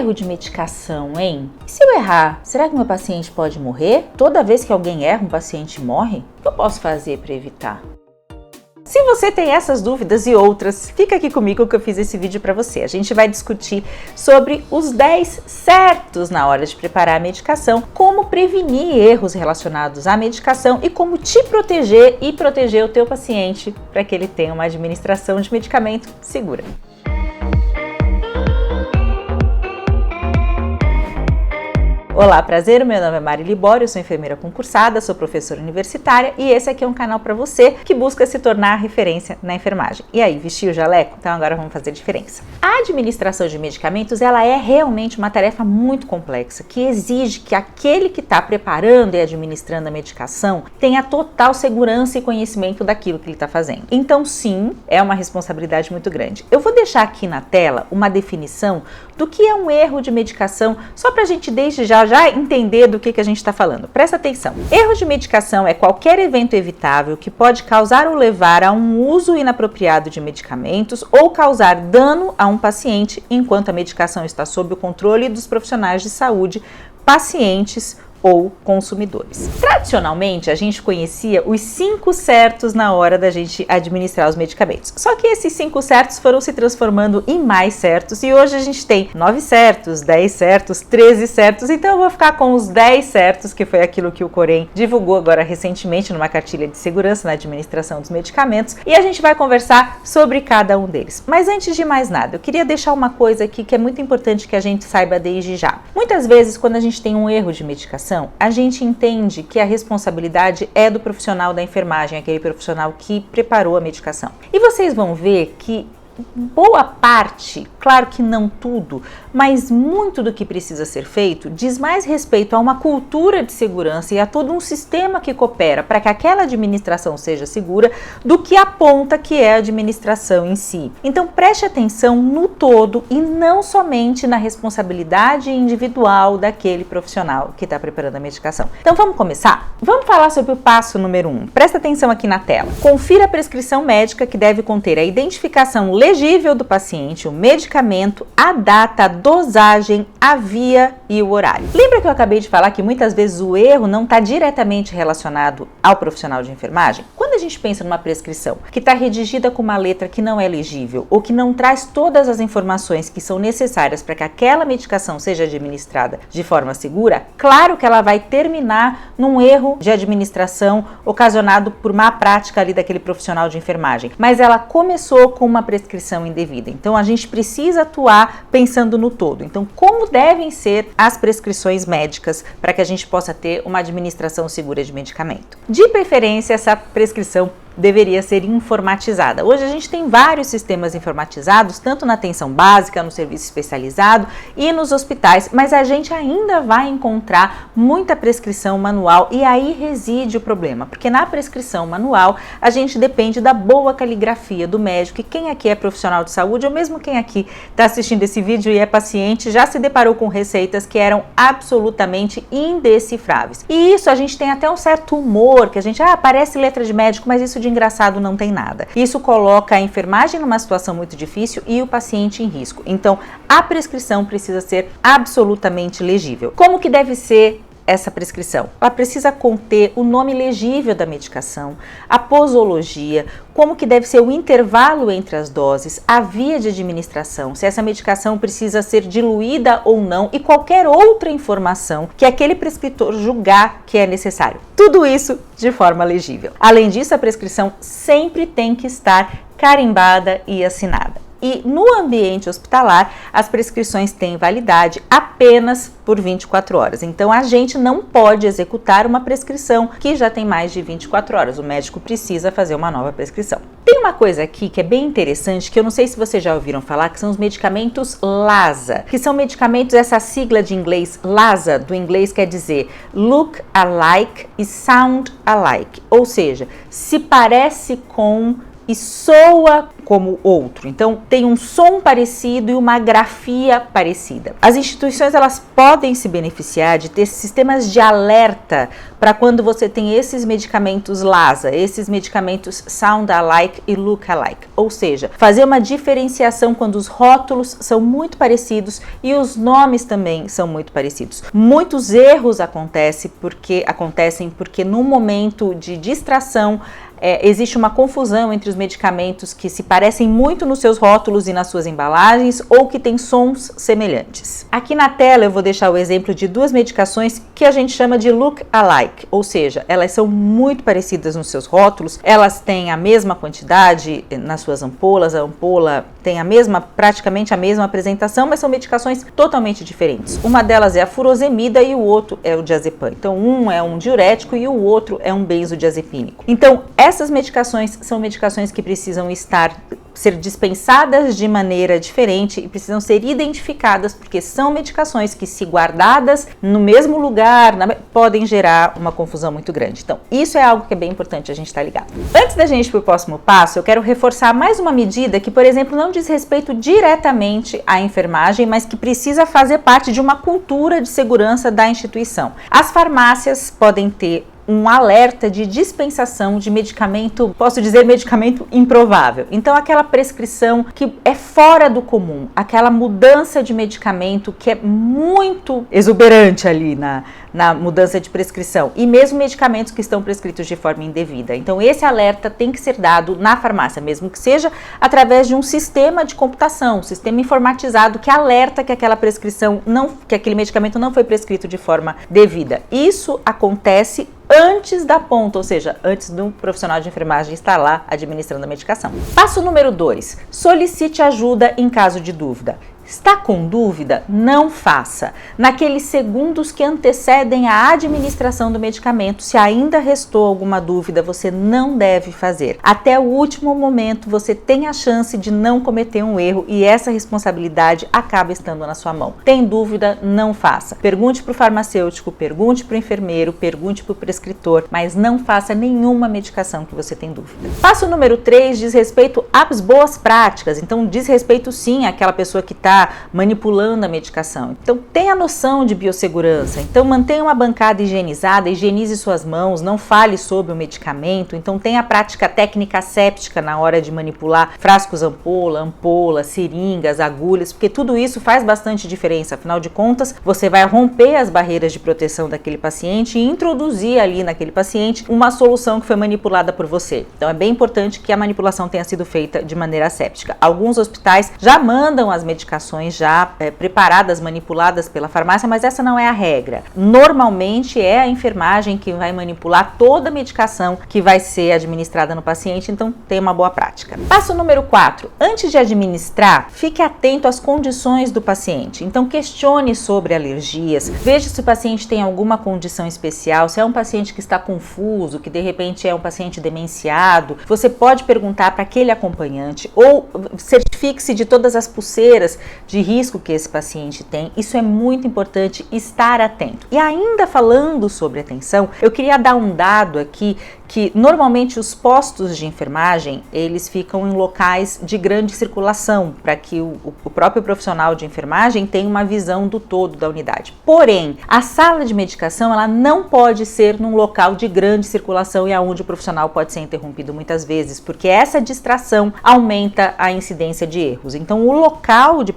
erro de medicação, hein? E se eu errar, será que meu paciente pode morrer? Toda vez que alguém erra, um paciente morre? O que eu posso fazer para evitar? Se você tem essas dúvidas e outras, fica aqui comigo que eu fiz esse vídeo para você. A gente vai discutir sobre os 10 certos na hora de preparar a medicação, como prevenir erros relacionados à medicação e como te proteger e proteger o teu paciente para que ele tenha uma administração de medicamento segura. Olá, prazer, meu nome é Mari Libório, eu sou enfermeira concursada, sou professora universitária e esse aqui é um canal para você que busca se tornar referência na enfermagem. E aí, vestiu o jaleco? Então agora vamos fazer diferença. A administração de medicamentos, ela é realmente uma tarefa muito complexa, que exige que aquele que está preparando e administrando a medicação tenha total segurança e conhecimento daquilo que ele está fazendo. Então sim, é uma responsabilidade muito grande. Eu vou deixar aqui na tela uma definição do que é um erro de medicação, só para a gente desde já entender do que a gente está falando. Presta atenção. Erro de medicação é qualquer evento evitável que pode causar ou levar a um uso inapropriado de medicamentos ou causar dano a um paciente enquanto a medicação está sob o controle dos profissionais de saúde, pacientes ou consumidores. Tradicionalmente, a gente conhecia os 5 certos na hora da gente administrar os medicamentos. Só que esses 5 certos foram se transformando em mais certos e hoje a gente tem 9 certos, 10 certos, 13 certos. Então eu vou ficar com os 10 certos, que foi aquilo que o Corém divulgou agora recentemente numa cartilha de segurança na administração dos medicamentos, e a gente vai conversar sobre cada um deles. Mas antes de mais nada, eu queria deixar uma coisa aqui que é muito importante que a gente saiba desde já. Muitas vezes, quando a gente tem um erro de medicação, a gente entende que a responsabilidade é do profissional da enfermagem, aquele profissional que preparou a medicação. E vocês vão ver que boa parte, claro que não tudo, mas muito do que precisa ser feito diz mais respeito a uma cultura de segurança e a todo um sistema que coopera para que aquela administração seja segura do que aponta que é a administração em si. Então preste atenção no todo e não somente na responsabilidade individual daquele profissional que está preparando a medicação. Então vamos começar? Vamos falar sobre o passo número 1. Presta atenção aqui na tela. Confira a prescrição médica, que deve conter a identificação legível do paciente, o medicamento, a data, a dosagem, a via e o horário. Lembra que eu acabei de falar que muitas vezes o erro não está diretamente relacionado ao profissional de enfermagem? Quando a gente pensa numa prescrição que está redigida com uma letra que não é legível ou que não traz todas as informações que são necessárias para que aquela medicação seja administrada de forma segura, claro que ela vai terminar num erro de administração ocasionado por má prática ali daquele profissional de enfermagem. Mas ela começou com uma prescrição indevida. Então a gente precisa atuar pensando no todo. Então, como devem ser as prescrições médicas para que a gente possa ter uma administração segura de medicamento? De preferência, essa prescrição deveria ser informatizada. Hoje a gente tem vários sistemas informatizados, tanto na atenção básica, no serviço especializado e nos hospitais, mas a gente ainda vai encontrar muita prescrição manual e aí reside o problema, porque na prescrição manual a gente depende da boa caligrafia do médico, e quem aqui é profissional de saúde, ou mesmo quem aqui está assistindo esse vídeo e é paciente, já se deparou com receitas que eram absolutamente indecifráveis. E isso a gente tem até um certo humor, que a gente, parece letra de médico, mas isso de engraçado não tem nada. Isso coloca a enfermagem numa situação muito difícil e o paciente em risco. Então, a prescrição precisa ser absolutamente legível. Como que deve ser essa prescrição? Ela precisa conter o nome legível da medicação, a posologia, como que deve ser o intervalo entre as doses, a via de administração, se essa medicação precisa ser diluída ou não e qualquer outra informação que aquele prescritor julgar que é necessário. Tudo isso de forma legível. Além disso, a prescrição sempre tem que estar carimbada e assinada. E no ambiente hospitalar, as prescrições têm validade apenas por 24 horas. Então, a gente não pode executar uma prescrição que já tem mais de 24 horas. O médico precisa fazer uma nova prescrição. Tem uma coisa aqui que é bem interessante, que eu não sei se vocês já ouviram falar, que são os medicamentos LASA, que são medicamentos, essa sigla de inglês, LASA, do inglês quer dizer Look Alike e Sound Alike, ou seja, se parece com e soa como outro. Então, tem um som parecido e uma grafia parecida. As instituições, elas podem se beneficiar de ter sistemas de alerta para quando você tem esses medicamentos LASA, esses medicamentos sound alike e look alike. Ou seja, fazer uma diferenciação quando os rótulos são muito parecidos e os nomes também são muito parecidos. Muitos erros acontecem porque no momento de distração existe uma confusão entre os medicamentos que se parecem muito nos seus rótulos e nas suas embalagens ou que têm sons semelhantes. Aqui na tela eu vou deixar o exemplo de duas medicações que a gente chama de look alike, ou seja, elas são muito parecidas nos seus rótulos, elas têm a mesma quantidade nas suas ampolas, a ampola tem praticamente a mesma apresentação, mas são medicações totalmente diferentes. Uma delas é a furosemida e o outro é o diazepam. Então, um é um diurético e o outro é um benzodiazepínico. Então, essas medicações são medicações que precisam ser dispensadas de maneira diferente e precisam ser identificadas, porque são medicações que, se guardadas no mesmo lugar, podem gerar uma confusão muito grande. Então, isso é algo que é bem importante a gente estar ligado. Antes da gente ir para o próximo passo, eu quero reforçar mais uma medida que, por exemplo, não diz respeito diretamente à enfermagem, mas que precisa fazer parte de uma cultura de segurança da instituição. As farmácias podem ter um alerta de dispensação de medicamento, posso dizer medicamento improvável. Então, aquela prescrição que é fora do comum, aquela mudança de medicamento que é muito exuberante ali na mudança de prescrição, e mesmo medicamentos que estão prescritos de forma indevida. Então, esse alerta tem que ser dado na farmácia, mesmo que seja através de um sistema de computação, um sistema informatizado que alerta que aquela prescrição que aquele medicamento não foi prescrito de forma devida. Isso acontece antes da ponta, ou seja, antes do profissional de enfermagem estar lá administrando a medicação. Passo número 2, solicite ajuda em caso de dúvida. Está com dúvida? Não faça. Naqueles segundos que antecedem a administração do medicamento, se ainda restou alguma dúvida, você não deve fazer. Até o último momento, você tem a chance de não cometer um erro e essa responsabilidade acaba estando na sua mão. Tem dúvida? Não faça. Pergunte para o farmacêutico, pergunte para o enfermeiro, pergunte para o prescritor, mas não faça nenhuma medicação que você tem dúvida. Passo número 3 diz respeito às boas práticas. Então, diz respeito sim àquela pessoa que está manipulando a medicação. Então, tenha noção de biossegurança. Então, mantenha uma bancada higienizada, higienize suas mãos, não fale sobre o medicamento. Então, tenha a prática técnica asséptica na hora de manipular frascos ampola, seringas, agulhas, porque tudo isso faz bastante diferença. Afinal de contas, você vai romper as barreiras de proteção daquele paciente e introduzir ali naquele paciente uma solução que foi manipulada por você. Então, é bem importante que a manipulação tenha sido feita de maneira asséptica. Alguns hospitais já mandam as medicações já preparadas, manipuladas pela farmácia, mas essa não é a regra. Normalmente é a enfermagem que vai manipular toda a medicação que vai ser administrada no paciente, então tenha uma boa prática. Passo número 4. Antes de administrar, fique atento às condições do paciente. Então questione sobre alergias, veja se o paciente tem alguma condição especial, se é um paciente que está confuso, que de repente é um paciente demenciado, você pode perguntar para aquele acompanhante ou certifique-se de todas as pulseiras de risco que esse paciente tem. Isso é muito importante, estar atento. E ainda falando sobre atenção, eu queria dar um dado aqui que normalmente os postos de enfermagem, eles ficam em locais de grande circulação, para que o próprio profissional de enfermagem tenha uma visão do todo da unidade. Porém, a sala de medicação, ela não pode ser num local de grande circulação e aonde o profissional pode ser interrompido muitas vezes, porque essa distração aumenta a incidência de erros. Então, o local de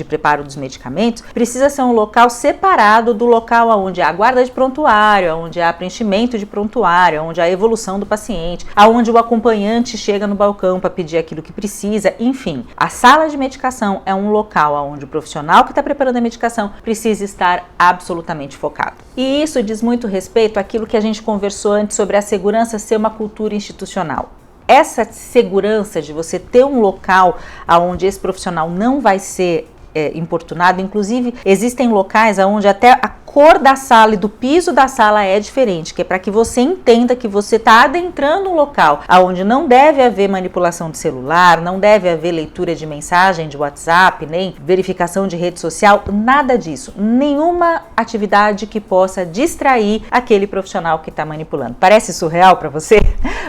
preparo dos medicamentos precisa ser um local separado do local onde há guarda de prontuário, onde há preenchimento de prontuário, onde há evolução do paciente, aonde o acompanhante chega no balcão para pedir aquilo que precisa, enfim. A sala de medicação é um local onde o profissional que está preparando a medicação precisa estar absolutamente focado. E isso diz muito respeito àquilo que a gente conversou antes sobre a segurança ser uma cultura institucional. Essa segurança de você ter um local onde esse profissional não vai ser importunado, inclusive existem locais onde até a cor da sala e do piso da sala é diferente, que é para que você entenda que você está adentrando um local onde não deve haver manipulação de celular, não deve haver leitura de mensagem de WhatsApp, nem verificação de rede social, nada disso. Nenhuma atividade que possa distrair aquele profissional que está manipulando. Parece surreal para você?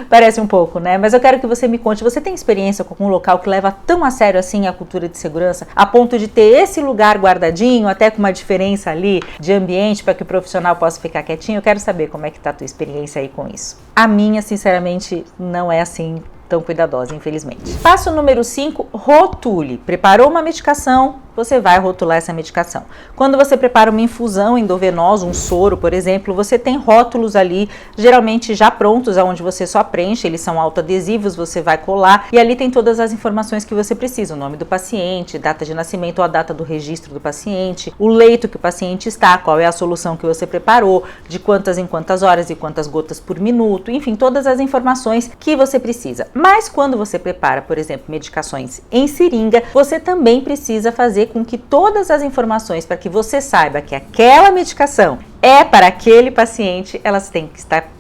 Parece um pouco, né? Mas eu quero que você me conte, você tem experiência com um local que leva tão a sério assim a cultura de segurança, a ponto de ter esse lugar guardadinho, até com uma diferença ali de ambiente para que o profissional possa ficar quietinho? Eu quero saber como é que tá a tua experiência aí com isso. A minha, sinceramente, não é assim tão cuidadosa, infelizmente. Passo número 5, rotule. Preparou uma medicação, você vai rotular essa medicação. Quando você prepara uma infusão endovenosa, um soro, por exemplo, você tem rótulos ali, geralmente já prontos, onde você só preenche, eles são autoadesivos, você vai colar e ali tem todas as informações que você precisa, o nome do paciente, data de nascimento ou a data do registro do paciente, o leito que o paciente está, qual é a solução que você preparou, de quantas em quantas horas e quantas gotas por minuto, enfim, todas as informações que você precisa. Mas quando você prepara, por exemplo, medicações em seringa, você também precisa fazer com que todas as informações para que você saiba que aquela medicação é para aquele paciente, elas têm que estar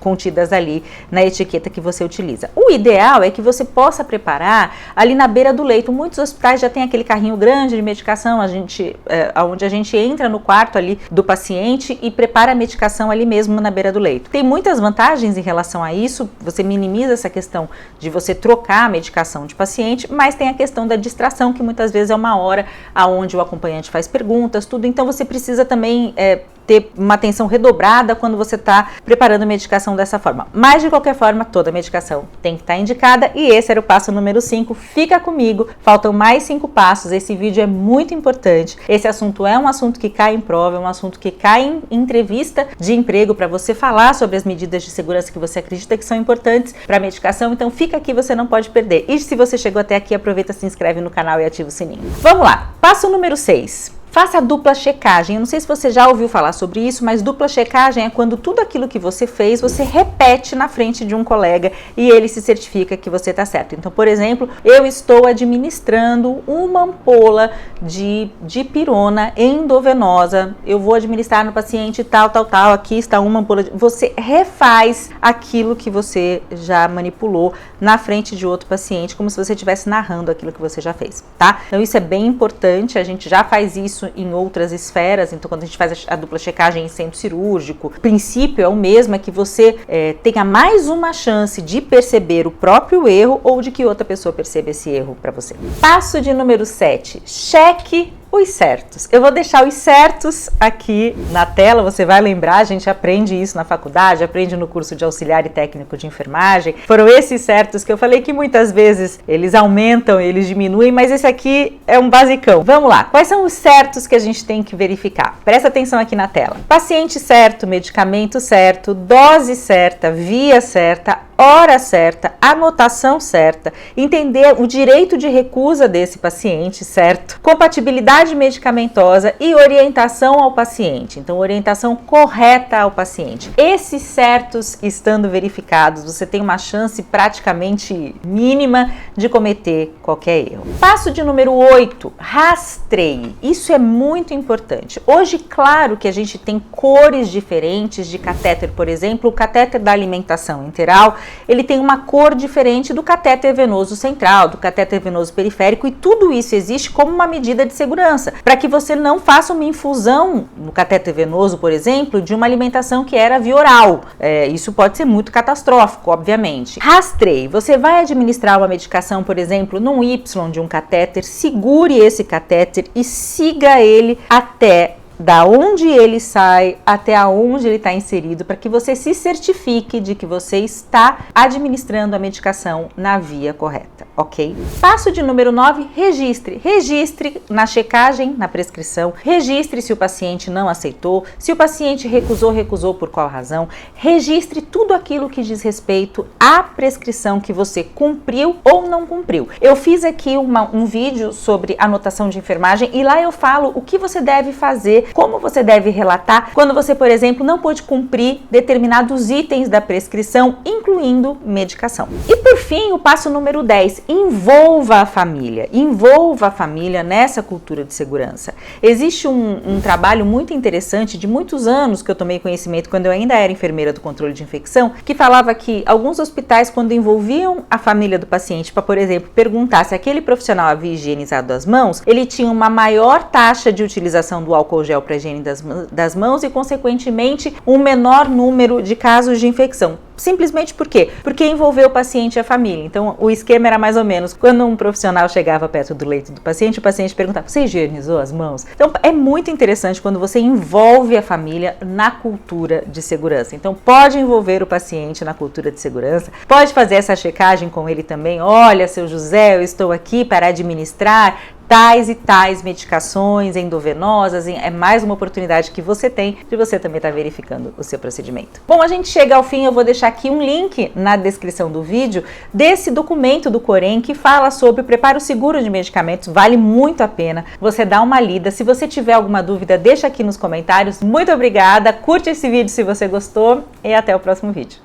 contidas ali na etiqueta que você utiliza. O ideal é que você possa preparar ali na beira do leito. Muitos hospitais já tem aquele carrinho grande de medicação, onde a gente entra no quarto ali do paciente e prepara a medicação ali mesmo na beira do leito. Tem muitas vantagens em relação a isso, você minimiza essa questão de você trocar a medicação de paciente, mas tem a questão da distração, que muitas vezes é uma hora onde o acompanhante faz perguntas, tudo, então você precisa também ter uma atenção redobrada quando você está preparando a medicação dessa forma. Mas, de qualquer forma, toda medicação tem que estar indicada e esse era o passo número 5. Fica comigo, faltam mais 5 passos, esse vídeo é muito importante. Esse assunto é um assunto que cai em prova, é um assunto que cai em entrevista de emprego para você falar sobre as medidas de segurança que você acredita que são importantes para a medicação, então fica aqui, você não pode perder. E se você chegou até aqui, aproveita, se inscreve no canal e ativa o sininho. Vamos lá, passo número 6. Faça a dupla checagem. Eu não sei se você já ouviu falar sobre isso, mas dupla checagem é quando tudo aquilo que você fez, você repete na frente de um colega e ele se certifica que você está certo. Então, por exemplo, eu estou administrando uma ampola de dipirona endovenosa. Eu vou administrar no paciente tal. Aqui está uma ampola. Você refaz aquilo que você já manipulou na frente de outro paciente, como se você estivesse narrando aquilo que você já fez, tá? Então, isso é bem importante. A gente já faz isso em outras esferas, então quando a gente faz a dupla checagem em centro cirúrgico, o princípio é o mesmo, é que você tenha mais uma chance de perceber o próprio erro ou de que outra pessoa perceba esse erro para você. Passo de número 7, cheque os certos. Eu vou deixar os certos aqui na tela, você vai lembrar, a gente aprende isso na faculdade, aprende no curso de auxiliar e técnico de enfermagem. Foram esses certos que eu falei que muitas vezes eles aumentam, eles diminuem, mas esse aqui é um basicão. Vamos lá, quais são os certos que a gente tem que verificar? Presta atenção aqui na tela. Paciente certo, medicamento certo, dose certa, via certa, hora certa, anotação certa, entender o direito de recusa desse paciente, certo? Compatibilidade medicamentosa e orientação ao paciente. Então, orientação correta ao paciente. Esses certos estando verificados, você tem uma chance praticamente mínima de cometer qualquer erro. Passo de número 8, rastreie. Isso é muito importante. Hoje, claro que a gente tem cores diferentes de catéter, por exemplo, o catéter da alimentação enteral, ele tem uma cor diferente do catéter venoso central, do catéter venoso periférico, e tudo isso existe como uma medida de segurança, para que você não faça uma infusão no catéter venoso, por exemplo, de uma alimentação que era via oral. Isso pode ser muito catastrófico, obviamente. Rastreie. Você vai administrar uma medicação, por exemplo, num Y de um catéter, segure esse catéter e siga ele até da onde ele sai até aonde ele está inserido, para que você se certifique de que você está administrando a medicação na via correta, ok? Passo de número 9, registre. Registre na checagem, na prescrição, registre se o paciente não aceitou, se o paciente recusou por qual razão, registre tudo aquilo que diz respeito à prescrição que você cumpriu ou não cumpriu. Eu fiz aqui um vídeo sobre anotação de enfermagem e lá eu falo o que você deve fazer como você deve relatar quando você, por exemplo, não pôde cumprir determinados itens da prescrição, incluindo medicação. E por fim, o passo número 10, envolva a família. Envolva a família nessa cultura de segurança. Existe um trabalho muito interessante de muitos anos que eu tomei conhecimento quando eu ainda era enfermeira do controle de infecção, que falava que alguns hospitais, quando envolviam a família do paciente para, por exemplo, perguntar se aquele profissional havia higienizado as mãos, ele tinha uma maior taxa de utilização do álcool gel para higiene das mãos e, consequentemente, um menor número de casos de infecção. Simplesmente por quê? Porque envolveu o paciente e a família. Então, o esquema era mais ou menos, quando um profissional chegava perto do leito do paciente, o paciente perguntava, você higienizou as mãos? Então, é muito interessante quando você envolve a família na cultura de segurança. Então, pode envolver o paciente na cultura de segurança, pode fazer essa checagem com ele também. Olha, seu José, eu estou aqui para administrar tais e tais medicações endovenosas, é mais uma oportunidade que você tem de você também estar verificando o seu procedimento. Bom, a gente chega ao fim, eu vou deixar aqui um link na descrição do vídeo desse documento do Corém que fala sobre o preparo seguro de medicamentos, vale muito a pena você dar uma lida. Se você tiver alguma dúvida, deixa aqui nos comentários. Muito obrigada, curte esse vídeo se você gostou e até o próximo vídeo.